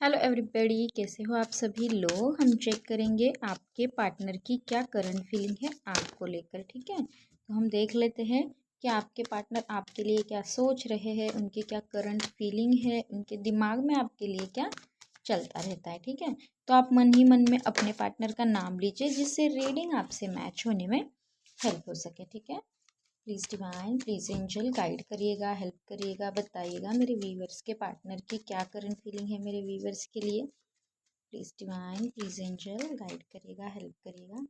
Hello everybody, कैसे हो आप सभी लोग। हम चेक करेंगे आपके पार्टनर की क्या करंट फीलिंग है आपको लेकर। ठीक है, तो हम देख लेते हैं कि आपके पार्टनर आपके लिए क्या सोच रहे हैं, उनकी क्या करंट फीलिंग है, उनके दिमाग में आपके लिए क्या चलता रहता है। ठीक है, तो आप मन ही मन में अपने पार्टनर का नाम लीजिए जिससे रीडिंग आपसे मैच होने में हेल्प हो सके। ठीक है, please divine, please angel guide करिएगा, हेल्प करिएगा, बताइएगा मेरे व्यूवर्स के पार्टनर की क्या करंट फीलिंग है मेरे व्यूवर्स के लिए। Please divine, please angel guide करिएगा, हेल्प करिएगा।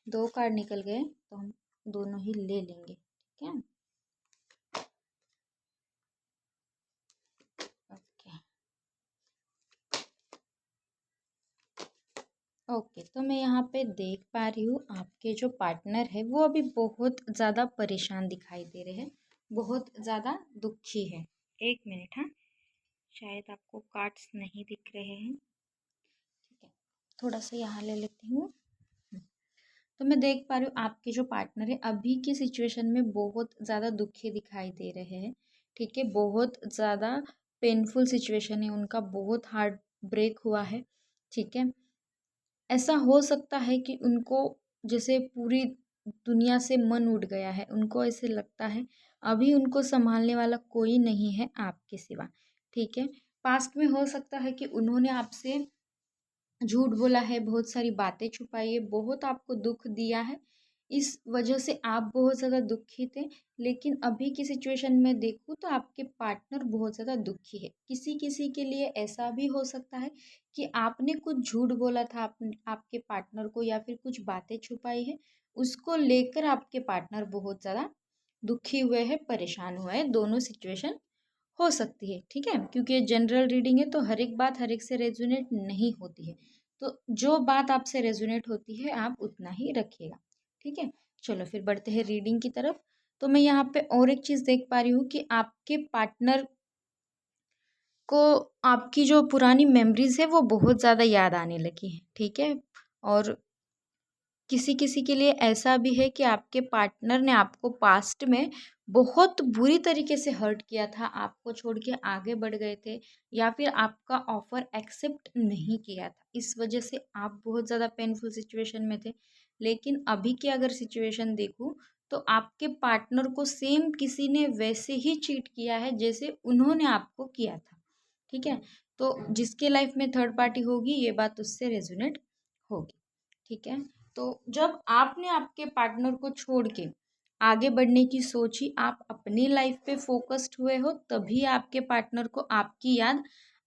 2 कार्ड निकल गए तो हम दोनों ही ले लेंगे। ठीक है, ओके ओके। तो मैं यहाँ पे देख पा रही हूँ आपके जो पार्टनर है वो अभी बहुत ज़्यादा परेशान दिखाई दे रहे हैं, बहुत ज़्यादा दुखी है। एक मिनट, हाँ, शायद आपको कार्ड्स नहीं दिख रहे हैं। ठीक है, थोड़ा सा यहाँ ले लेती हूँ। तो मैं देख पा रही हूँ आपके जो पार्टनर है अभी की सिचुएशन में बहुत ज़्यादा दुखी दिखाई दे रहे हैं। ठीक है, बहुत ज़्यादा पेनफुल सिचुएशन है उनका, बहुत हार्ट ब्रेक हुआ है। ठीक है, ऐसा हो सकता है कि उनको जैसे पूरी दुनिया से मन उठ गया है, उनको ऐसे लगता है अभी उनको संभालने वाला कोई नहीं है आपके सिवा। ठीक है, पास्ट में हो सकता है कि उन्होंने आपसे झूठ बोला है, बहुत सारी बातें छुपाई है, बहुत आपको दुख दिया है। इस वजह से आप बहुत ज़्यादा दुखी थे। लेकिन अभी की सिचुएशन में देखूँ तो आपके पार्टनर बहुत ज़्यादा दुखी है। किसी किसी के लिए ऐसा भी हो सकता है कि आपने कुछ झूठ बोला था आपके पार्टनर को, या फिर कुछ बातें छुपाई है, उसको लेकर आपके पार्टनर बहुत ज़्यादा दुखी हुए हैं, परेशान हुए हैं। दोनों सिचुएशन हो सकती है। ठीक है, क्योंकि ये जनरल रीडिंग है तो हर एक बात हर एक से रेजोनेट नहीं होती है। तो जो बात आपसे रेजोनेट होती है आप उतना ही रखिएगा। ठीक है, चलो फिर बढ़ते हैं रीडिंग की तरफ। तो मैं यहाँ पे और एक चीज़ देख पा रही हूँ कि आपके पार्टनर को आपकी जो पुरानी मेमोरीज है वो बहुत ज़्यादा याद आने लगी है। ठीक है, और किसी किसी के लिए ऐसा भी है कि आपके पार्टनर ने आपको पास्ट में बहुत बुरी तरीके से हर्ट किया था, आपको छोड़ के आगे बढ़ गए थे, या फिर आपका ऑफर एक्सेप्ट नहीं किया था। इस वजह से आप बहुत ज़्यादा पेनफुल सिचुएशन में थे। लेकिन अभी की अगर सिचुएशन देखूँ तो आपके पार्टनर को सेम किसी ने वैसे ही चीट किया है जैसे उन्होंने आपको किया था। ठीक है, तो जिसके लाइफ में थर्ड पार्टी होगी ये बात उससे रेजोनेट होगी। ठीक है, तो जब आपने आपके पार्टनर को छोड़ के आगे बढ़ने की सोची, आप अपनी लाइफ पे फोकस्ड हुए हो, तभी आपके पार्टनर को आपकी याद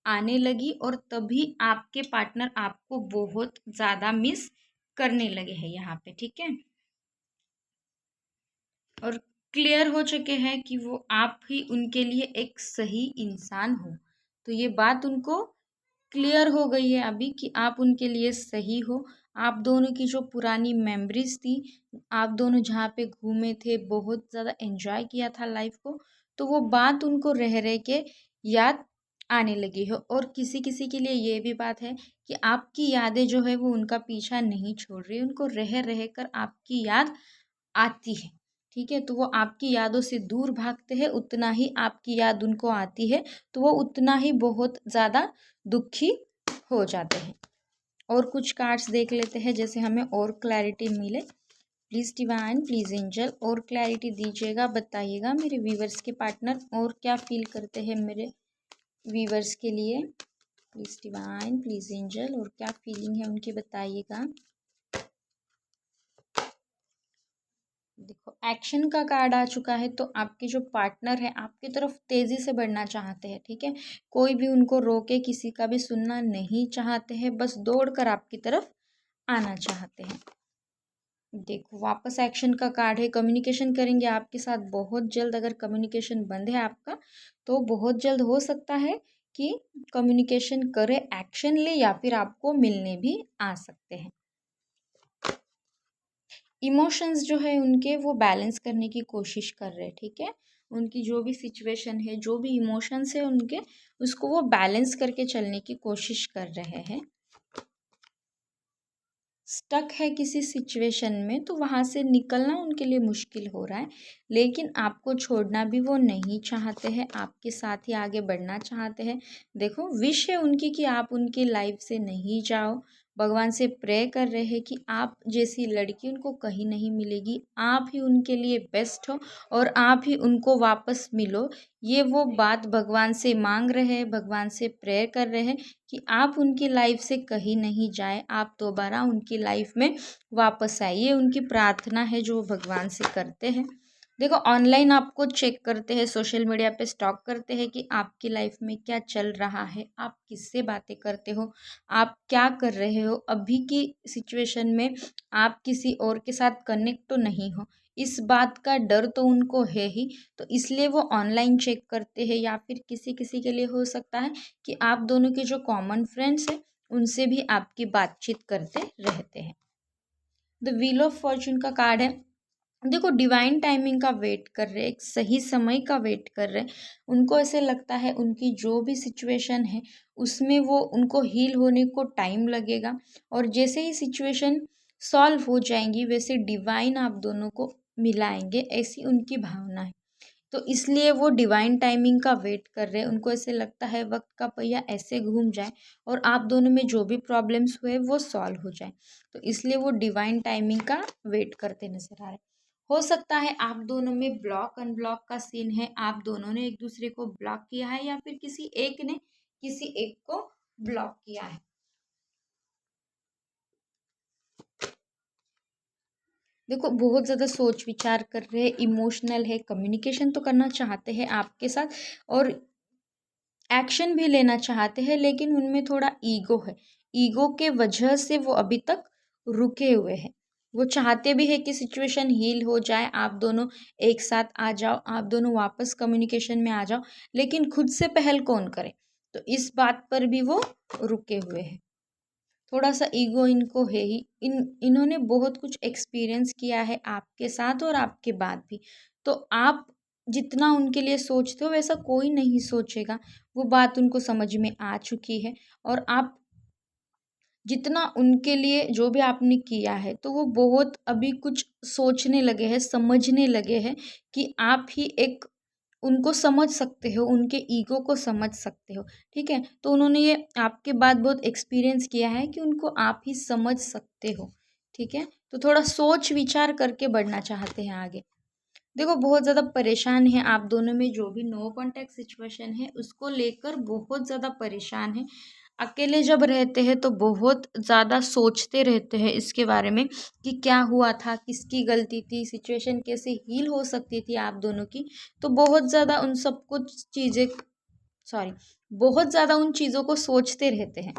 आने लगी और तभी आपके पार्टनर आपको बहुत ज़्यादा मिस करने लगे हैं यहाँ पे। ठीक है, और क्लियर हो चुके हैं कि वो आप ही उनके लिए एक सही इंसान हो। तो ये बात उनको क्लियर हो गई है अभी कि आप उनके लिए सही हो। आप दोनों की जो पुरानी मेमोरीज थी, आप दोनों जहाँ पे घूमे थे, बहुत ज़्यादा एंजॉय किया था लाइफ को, तो वो बात उनको रह रह के याद आने लगी है। और किसी किसी के लिए ये भी बात है कि आपकी यादें जो है वो उनका पीछा नहीं छोड़ रही, उनको रह रह कर आपकी याद आती है। ठीक है, तो वो आपकी यादों से दूर भागते हैं, उतना ही आपकी याद उनको आती है, तो वो उतना ही बहुत ज़्यादा दुखी हो जाते हैं। और कुछ कार्ड्स देख लेते हैं जैसे हमें और क्लैरिटी मिले। प्लीज़ डिवाइन, प्लीज़ एंजल और क्लैरिटी दीजिएगा, बताइएगा मेरे व्यूवर्स के पार्टनर और क्या फील करते हैं मेरे व्यूवर्स के लिए। प्लीज़ डिवाइन, प्लीज़ एंजल और क्या फीलिंग है उनकी, बताइएगा। देखो, एक्शन का कार्ड आ चुका है, तो आपके जो पार्टनर है आपकी तरफ तेजी से बढ़ना चाहते हैं। ठीक है, कोई भी उनको रोके किसी का भी सुनना नहीं चाहते हैं, बस दौड़कर आपकी तरफ आना चाहते हैं। देखो, वापस एक्शन का कार्ड है, कम्युनिकेशन करेंगे आपके साथ बहुत जल्द। अगर कम्युनिकेशन बंद है आपका तो बहुत जल्द हो सकता है कि कम्युनिकेशन करे, एक्शन ले, या फिर आपको मिलने भी आ सकते हैं। इमोशंस जो है उनके वो बैलेंस करने की कोशिश कर रहे हैं। ठीक है, उनकी जो भी सिचुएशन है, जो भी इमोशंस है उनके, उसको वो बैलेंस करके चलने की कोशिश कर रहे हैं। स्टक है किसी सिचुएशन में, तो वहाँ से निकलना उनके लिए मुश्किल हो रहा है, लेकिन आपको छोड़ना भी वो नहीं चाहते हैं, आपके साथ ही आगे बढ़ना चाहते हैं। देखो, विश है उनकी कि आप उनकी लाइफ से नहीं जाओ। भगवान से प्रे कर रहे हैं कि आप जैसी लड़की उनको कहीं नहीं मिलेगी, आप ही उनके लिए बेस्ट हो और आप ही उनको वापस मिलो। ये वो बात भगवान से मांग रहे हैं, भगवान से प्रेयर कर रहे हैं कि आप उनकी लाइफ से कहीं नहीं जाए, आप दोबारा उनकी लाइफ में वापस आए। ये उनकी प्रार्थना है जो भगवान से करते हैं। देखो, ऑनलाइन आपको चेक करते हैं, सोशल मीडिया पे स्टॉक करते हैं कि आपकी लाइफ में क्या चल रहा है, आप किससे बातें करते हो, आप क्या कर रहे हो, अभी की सिचुएशन में आप किसी और के साथ कनेक्ट तो नहीं हो, इस बात का डर तो उनको है ही। तो इसलिए वो ऑनलाइन चेक करते हैं, या फिर किसी किसी के लिए हो सकता है कि आप दोनों के जो कॉमन फ्रेंड्स हैं उनसे भी आपकी बातचीत करते रहते हैं। द व्हील ऑफ फॉर्चून का कार्ड है। देखो, डिवाइन टाइमिंग का वेट कर रहे हैं, एक सही समय का वेट कर रहे हैं। उनको ऐसे लगता है उनकी जो भी सिचुएशन है उसमें वो उनको हील होने को टाइम लगेगा, और जैसे ही सिचुएशन सॉल्व हो जाएंगी वैसे डिवाइन आप दोनों को मिलाएंगे, ऐसी उनकी भावना है। तो इसलिए वो डिवाइन टाइमिंग का वेट कर रहे हैं। उनको ऐसे लगता है वक्त का पहिया ऐसे घूम जाए और आप दोनों में जो भी प्रॉब्लम्स हुए वो सॉल्व हो जाए। तो इसलिए वो डिवाइन टाइमिंग का वेट करते नजर आ रहे हैं। हो सकता है आप दोनों में ब्लॉक अनब्लॉक का सीन है, आप दोनों ने एक दूसरे को ब्लॉक किया है या फिर किसी एक ने किसी एक को ब्लॉक किया है। देखो, बहुत ज़्यादा सोच विचार कर रहे हैं, इमोशनल है, कम्युनिकेशन तो करना चाहते हैं आपके साथ और एक्शन भी लेना चाहते हैं, लेकिन उनमें थोड़ा ईगो है। ईगो के वजह से वो अभी तक रुके हुए हैं। वो चाहते भी है कि सिचुएशन हील हो जाए, आप दोनों एक साथ आ जाओ, आप दोनों वापस कम्युनिकेशन में आ जाओ, लेकिन खुद से पहल कौन करे, तो इस बात पर भी वो रुके हुए हैं। थोड़ा सा ईगो इनको है ही। इन्होंने बहुत कुछ एक्सपीरियंस किया है आपके साथ और आपके बाद भी। तो आप जितना उनके लिए सोचते हो वैसा कोई नहीं सोचेगा, वो बात उनको समझ में आ चुकी है। और आप जितना उनके लिए जो भी आपने किया है, तो वो बहुत अभी कुछ सोचने लगे हैं, समझने लगे हैं कि आप ही एक उनको समझ सकते हो, उनके ईगो को समझ सकते हो। ठीक है, तो उन्होंने ये आपके बाद बहुत एक्सपीरियंस किया है कि उनको आप ही समझ सकते हो। ठीक है, तो थोड़ा सोच विचार करके बढ़ना चाहते हैं आगे। देखो, बहुत ज़्यादा परेशान है आप दोनों में, जो भी नो कॉन्टैक्ट सिचुएशन है उसको लेकर बहुत ज़्यादा परेशान है। अकेले जब रहते हैं तो बहुत ज़्यादा सोचते रहते हैं इसके बारे में कि क्या हुआ था, किसकी गलती थी, सिचुएशन कैसे हील हो सकती थी आप दोनों की। तो बहुत ज़्यादा उन सब कुछ चीज़ें, सॉरी, बहुत ज़्यादा उन चीज़ों को सोचते रहते हैं।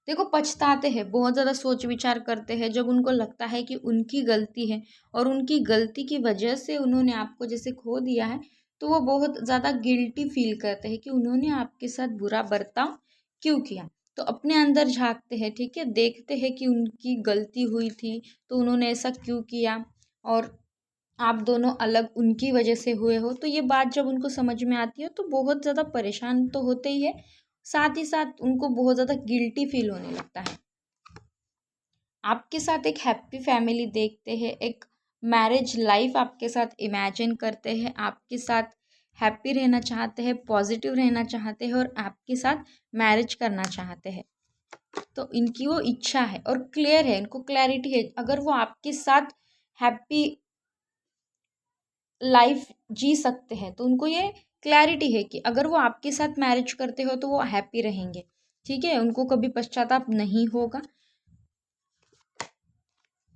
देखो, पछताते हैं, बहुत ज़्यादा सोच विचार करते हैं जब उनको लगता है कि उनकी गलती है और उनकी गलती की वजह से उन्होंने आपको जैसे खो दिया है। तो वो बहुत ज़्यादा गिल्टी फील करते हैं कि उन्होंने आपके साथ बुरा बर्ताव क्यों किया। तो अपने अंदर झांकते हैं, ठीक है, देखते हैं कि उनकी गलती हुई थी तो उन्होंने ऐसा क्यों किया, और आप दोनों अलग उनकी वजह से हुए हो। तो ये बात जब उनको समझ में आती है तो बहुत ज़्यादा परेशान तो होते ही है, साथ ही साथ उनको बहुत ज़्यादा गिल्टी फील होने लगता है। आपके साथ एक हैप्पी फैमिली देखते हैं, एक मैरिज लाइफ आपके साथ इमेजिन करते हैं, आपके साथ हैप्पी रहना चाहते हैं, पॉजिटिव रहना चाहते हैं और आपके साथ मैरिज करना चाहते हैं। तो इनकी वो इच्छा है और क्लियर है, इनको क्लैरिटी है, अगर वो आपके साथ हैप्पी लाइफ जी सकते हैं तो उनको ये क्लैरिटी है कि अगर वो आपके साथ मैरिज करते हो तो वो हैप्पी रहेंगे। ठीक है, उनको कभी पश्चाताप नहीं होगा।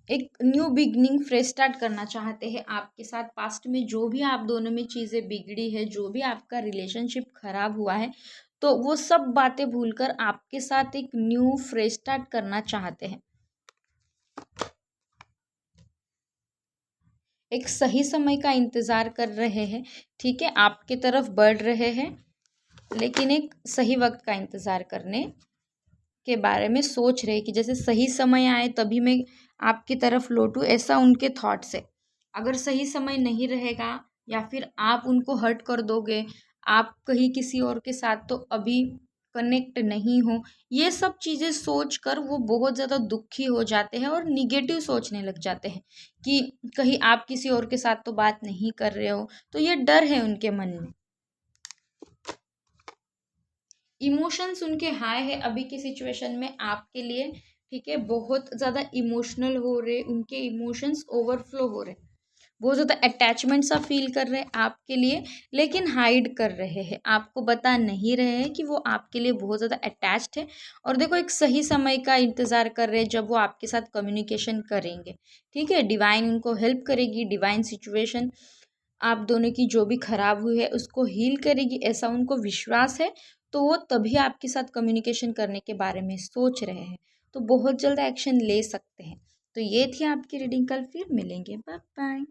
एक न्यू बिगनिंग फ्रेश स्टार्ट करना चाहते हैं आपके साथ। पास्ट में जो भी आप दोनों में चीज़ें बिगड़ी है, जो भी आपका रिलेशनशिप खराब हुआ है, तो वो सब बातें भूलकर आपके साथ एक न्यू फ्रेश स्टार्ट करना चाहते हैं। एक सही समय का इंतज़ार कर रहे हैं, ठीक है, आपके तरफ बढ़ रहे हैं, लेकिन एक सही वक्त का इंतज़ार करने के बारे में सोच रहे कि जैसे सही समय आए तभी मैं आपकी तरफ लौटूं, ऐसा उनके थॉट्स है। अगर सही समय नहीं रहेगा या फिर आप उनको हर्ट कर दोगे, आप कहीं किसी और के साथ, तो अभी कनेक्ट नहीं हो, ये सब चीज़ें सोच कर वो बहुत ज़्यादा दुखी हो जाते हैं और निगेटिव सोचने लग जाते हैं कि कहीं आप किसी और के साथ तो बात नहीं कर रहे हो। तो ये डर है उनके मन में। इमोशंस उनके हाई है अभी की सिचुएशन में आपके लिए, ठीक है। बहुत ज़्यादा इमोशनल हो रहे, उनके इमोशंस ओवरफ्लो हो रहे, बहुत ज़्यादा अटैचमेंट सा फील कर रहे हैं आपके लिए, लेकिन हाइड कर रहे हैं, आपको बता नहीं रहे हैं कि वो आपके लिए बहुत ज़्यादा अटैच्ड है। और देखो एक सही समय का इंतज़ार कर रहे हैं जब वो आपके साथ कम्युनिकेशन करेंगे, ठीक है। डिवाइन उनको हेल्प करेगी, डिवाइन सिचुएशन आप दोनों की जो भी खराब हुई है उसको हील करेगी, ऐसा उनको विश्वास है। तो वो तभी आपके साथ कम्युनिकेशन करने के बारे में सोच रहे हैं, तो बहुत जल्द एक्शन ले सकते हैं। तो ये थी आपकी रीडिंग, कल फिर मिलेंगे, बाय बाय।